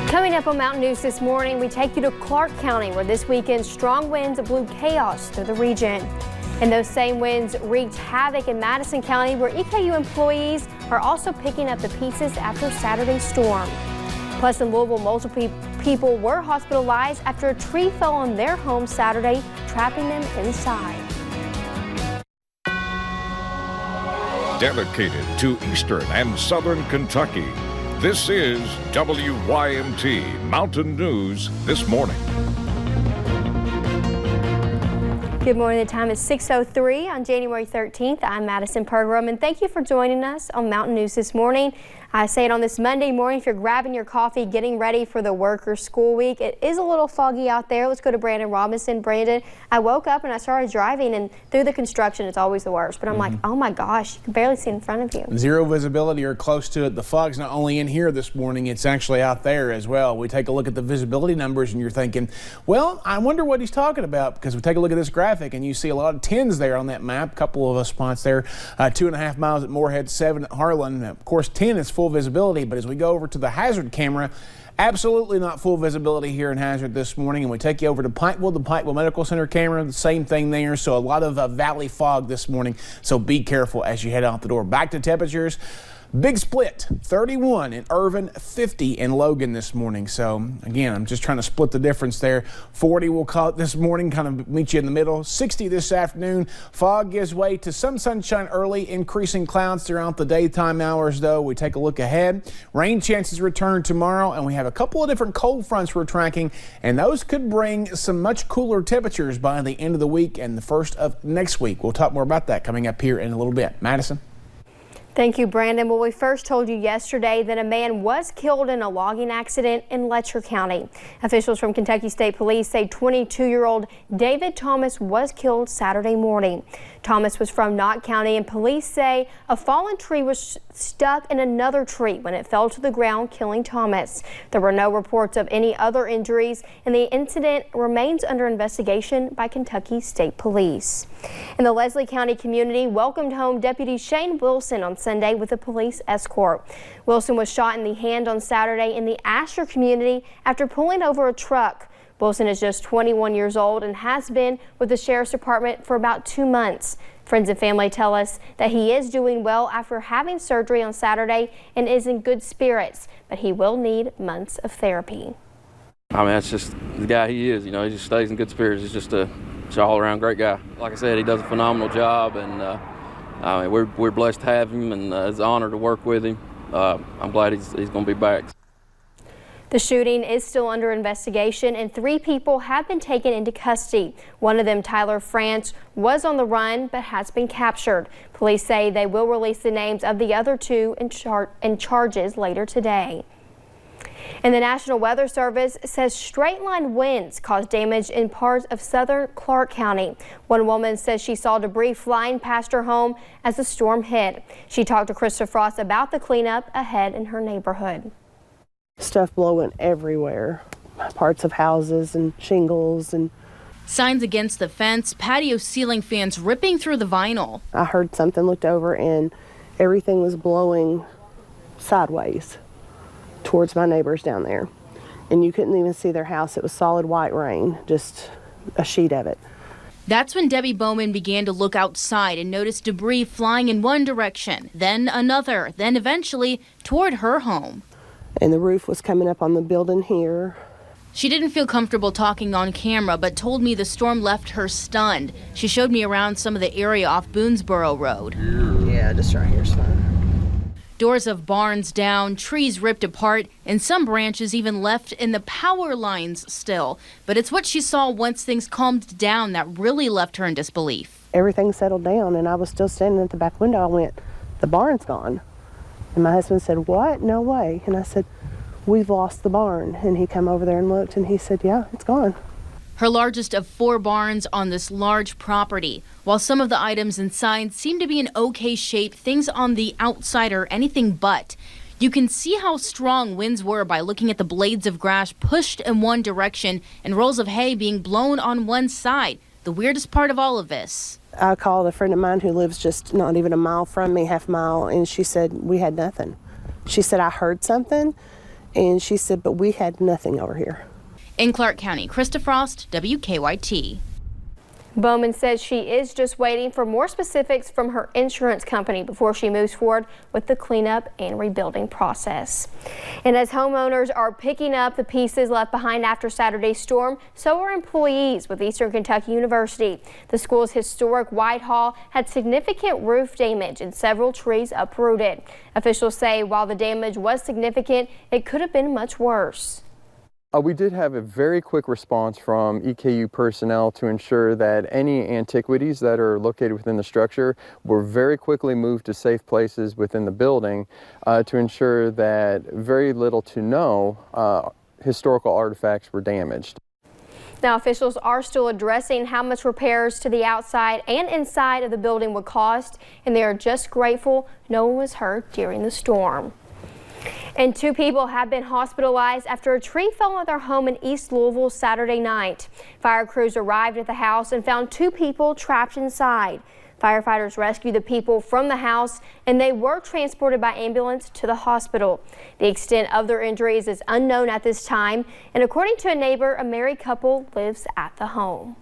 Coming up on Mountain News this morning, we take you to Clark County, where this weekend strong winds blew chaos through the region. And those same winds wreaked havoc in Madison County, where EKU employees are also picking up the pieces after Saturday's storm. Plus, in Louisville, multiple people were hospitalized after a tree fell on their home Saturday, trapping them inside. Dedicated to Eastern and Southern Kentucky, this is WYMT Mountain News This Morning. Good morning. The time is 6:03 on January 13th. I'm Madison Pergram, and thank you for joining us on Mountain News This Morning. I say it on this Monday morning, if you're grabbing your coffee, getting ready for the work or school week. It is a little foggy out there. Let's go to Brandon Robinson. Brandon, I woke up and I started driving, and through the construction, it's always the worst. But I'm like, oh my gosh, you can barely see in front of you. Zero visibility or close to it. The fog's not only in here this morning, it's actually out there as well. We take a look at the visibility numbers and you're thinking, well, I wonder what he's talking about, because we take a look at this graphic and you see a lot of 10s there on that map. A couple of spots there, 2.5 miles at Moorhead, 7 at Harlan. Of course, 10 is full visibility, but as we go over to the hazard camera, absolutely not full visibility here in Hazard this morning. And we take you over to Pikeville, the Pikeville Medical Center camera, the same thing there. So a lot of valley fog this morning, so be careful as you head out the door. Back to temperatures. Big split, 31 in Irvin, 50 in Logan this morning. So again, I'm just trying to split the difference there. 40 we'll call it this morning, kind of meet you in the middle. 60 this afternoon. Fog gives way to some sunshine early, increasing clouds throughout the daytime hours though. We take a look ahead. Rain chances return tomorrow, and we have a couple of different cold fronts we're tracking, and those could bring some much cooler temperatures by the end of the week and the first of next week. We'll talk more about that coming up here in a little bit. Madison? Thank you, Brandon. Well, we first told you yesterday that a man was killed in a logging accident in Letcher County. Officials from Kentucky State Police say 22-year-old David Thomas was killed Saturday morning. Thomas was from Knott County, and police say a fallen tree was stuck in another tree when it fell to the ground, killing Thomas. There were no reports of any other injuries, and the incident remains under investigation by Kentucky State Police. And the Leslie County community welcomed home Deputy Shane Wilson on Sunday with a police escort. Wilson was shot in the hand on Saturday in the Asher community after pulling over a truck. Wilson is just 21 years old and has been with the Sheriff's Department for about 2 months. Friends and family tell us that he is doing well after having surgery on Saturday and is in good spirits, but he will need months of therapy. I mean, that's just the guy he is. You know, he just stays in good spirits. He's just an all-around great guy. Like I said, he does a phenomenal job, and I mean, we're blessed to have him, and it's an honor to work with him. I'm glad he's going to be back. The shooting is still under investigation, and 3 people have been taken into custody. One of them, Tyler France, was on the run but has been captured. Police say they will release the names of the other 2 and charges later today. And the National Weather Service says straight-line winds caused damage in parts of southern Clark County. One woman says she saw debris flying past her home as the storm hit. She talked to Krista Frost about the cleanup ahead in her neighborhood. Stuff blowing everywhere, parts of houses and shingles and signs against the fence, patio ceiling fans ripping through the vinyl. I heard something, looked over, and everything was blowing sideways towards my neighbors down there. And you couldn't even see their house. It was solid white rain, just a sheet of it. That's when Debbie Bowman began to look outside and noticed debris flying in one direction, then another, then eventually toward her home. And the roof was coming up on the building here. She didn't feel comfortable talking on camera, but told me the storm left her stunned. She showed me around some of the area off Boonesboro Road. Yeah, just right here's fine. Doors of barns down, trees ripped apart, and some branches even left in the power lines still. But it's what she saw once things calmed down that really left her in disbelief. Everything settled down, and I was still standing at the back window. I went, the barn's gone. And my husband said, what? No way. And I said, we've lost the barn. And he come over there and looked, and he said, yeah, it's gone. Her largest of 4 barns on this large property. While some of the items inside seem to be in okay shape, things on the outside are anything but. You can see how strong winds were by looking at the blades of grass pushed in one direction and rolls of hay being blown on one side. The weirdest part of all of this. I called a friend of mine who lives just not even a mile from me, half mile, and she said we had nothing. She said, I heard something, And she said, but we had nothing over here. In Clark County, Krista Frost, WKYT. Bowman says she is just waiting for more specifics from her insurance company before she moves forward with the cleanup and rebuilding process. And as homeowners are picking up the pieces left behind after Saturday's storm, so are employees with Eastern Kentucky University. The school's historic White Hall had significant roof damage and several trees uprooted. Officials say while the damage was significant, it could have been much worse. We did have a very quick response from EKU personnel to ensure that any antiquities that are located within the structure were very quickly moved to safe places within the building to ensure that very little to no historical artifacts were damaged. Now, officials are still addressing how much repairs to the outside and inside of the building would cost, and they are just grateful no one was hurt during the storm. And 2 people have been hospitalized after a tree fell on their home in East Louisville Saturday night. Fire crews arrived at the house and found 2 people trapped inside. Firefighters rescued the people from the house and they were transported by ambulance to the hospital. The extent of their injuries is unknown at this time, and according to a neighbor, a married couple lives at the home.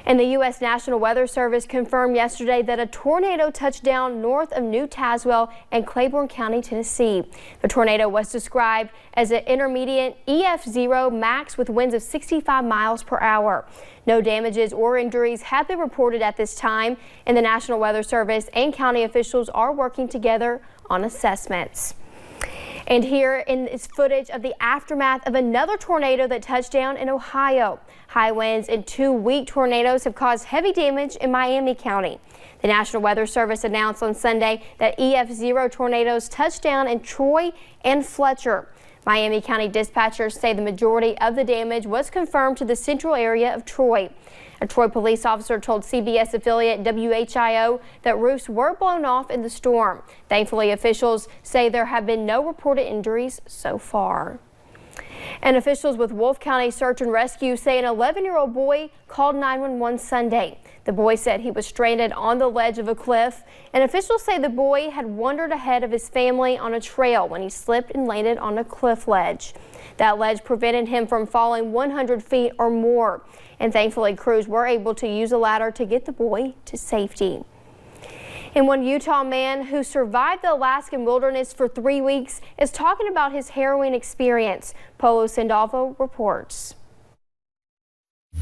And the U.S. National Weather Service confirmed yesterday that a tornado touched down north of New Tazewell and Claiborne County, Tennessee. The tornado was described as an intermediate EF0 max with winds of 65 miles per hour. No damages or injuries have been reported at this time, and the National Weather Service and county officials are working together on assessments. And here is footage of the aftermath of another tornado that touched down in Ohio. High winds and 2 weak tornadoes have caused heavy damage in Miami County. The National Weather Service announced on Sunday that EF0 tornadoes touched down in Troy and Fletcher. Miami County dispatchers say the majority of the damage was confirmed to the central area of Troy. A Troy police officer told CBS affiliate WHIO that roofs were blown off in the storm. Thankfully, officials say there have been no reported injuries so far. And officials with Wolfe County Search and Rescue say an 11-year-old boy called 911 Sunday. The boy said he was stranded on the ledge of a cliff, and officials say the boy had wandered ahead of his family on a trail when he slipped and landed on a cliff ledge. That ledge prevented him from falling 100 feet or more, and thankfully crews were able to use a ladder to get the boy to safety. And one Utah man who survived the Alaskan wilderness for 3 weeks is talking about his harrowing experience. Polo Sandolfo reports.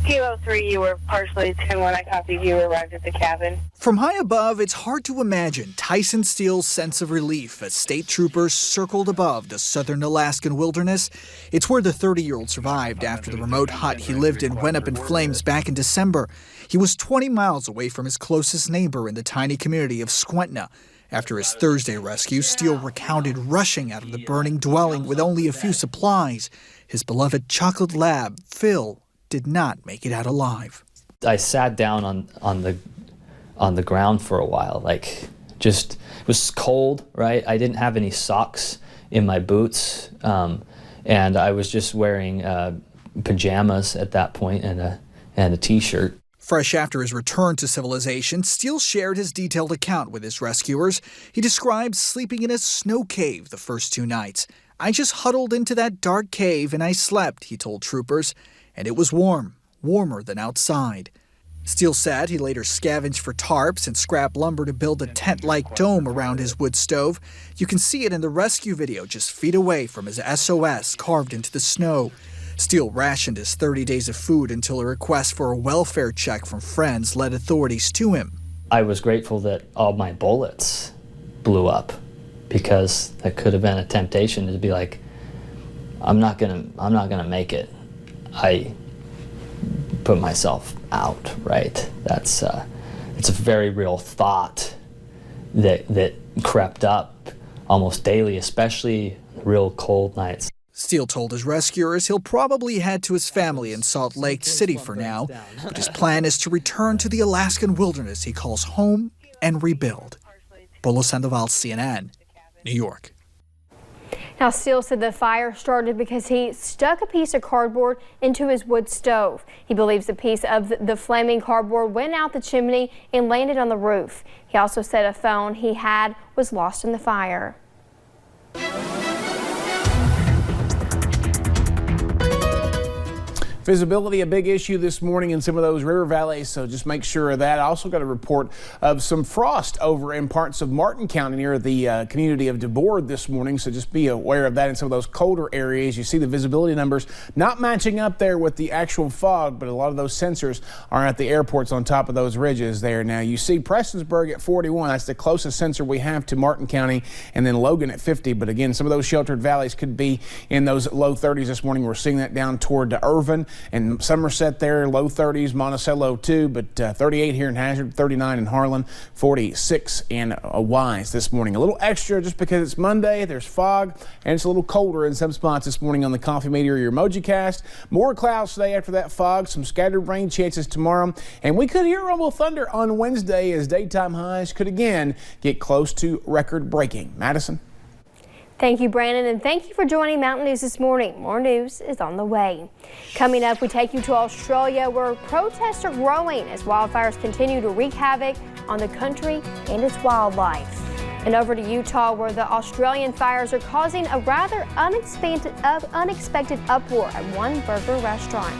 Kilo 3, you were partially 10-1. I copied you arrived at the cabin. From high above, it's hard to imagine Tyson Steele's sense of relief as state troopers circled above the southern Alaskan wilderness. It's where the 30-year-old survived after the remote hut he lived in went up in flames back in December. He was 20 miles away from his closest neighbor in the tiny community of Skwentna. After his Thursday rescue, Steele recounted rushing out of the burning dwelling with only a few supplies. His beloved chocolate lab, Phil, did not make it out alive. I sat down on the ground for a while, like just it was cold, right? I didn't have any socks in my boots, and I was just wearing pajamas at that point and a t-shirt. Fresh after his return to civilization, Steele shared his detailed account with his rescuers. He described sleeping in a snow cave the first 2 nights. I just huddled into that dark cave and I slept, he told troopers. And it was warm, warmer than outside. Steele said he later scavenged for tarps and scrap lumber to build a tent-like dome around his wood stove. You can see it in the rescue video just feet away from his SOS carved into the snow. Steele rationed his 30 days of food until a request for a welfare check from friends led authorities to him. I was grateful that all my bullets blew up, because that could have been a temptation to be like, I'm not gonna make it. I put myself out, right? It's a very real thought that crept up almost daily, especially real cold nights. Steele told his rescuers he'll probably head to his family in Salt Lake City for now, but his plan is to return to the Alaskan wilderness he calls home and rebuild. Polo Sandoval, CNN, New York. Now, Steele said the fire started because he stuck a piece of cardboard into his wood stove. He believes a piece of the flaming cardboard went out the chimney and landed on the roof. He also said a phone he had was lost in the fire. Visibility, a big issue this morning in some of those river valleys, so just make sure of that. I also got a report of some frost over in parts of Martin County near the community of DeBoard this morning, so just be aware of that in some of those colder areas. You see the visibility numbers not matching up there with the actual fog, but a lot of those sensors are at the airports on top of those ridges there. Now you see Prestonsburg at 41, that's the closest sensor we have to Martin County, and then Logan at 50. But again, some of those sheltered valleys could be in those low 30s this morning. We're seeing that down toward Irvin and Somerset there, low 30s, Monticello too, but 38 here in Hazard, 39 in Harlan, 46 in Wise this morning. A little extra just because it's Monday, there's fog, and it's a little colder in some spots this morning on the Coffee Meter or your Mojicast. More clouds today after that fog, some scattered rain chances tomorrow, and we could hear rumble thunder on Wednesday as daytime highs could again get close to record breaking. Madison. Thank you, Brandon, and thank you for joining Mountain News this morning. More news is on the way. Coming up, we take you to Australia, where protests are growing as wildfires continue to wreak havoc on the country and its wildlife. And over to Utah, where the Australian fires are causing a rather unexpected uproar at one burger restaurant.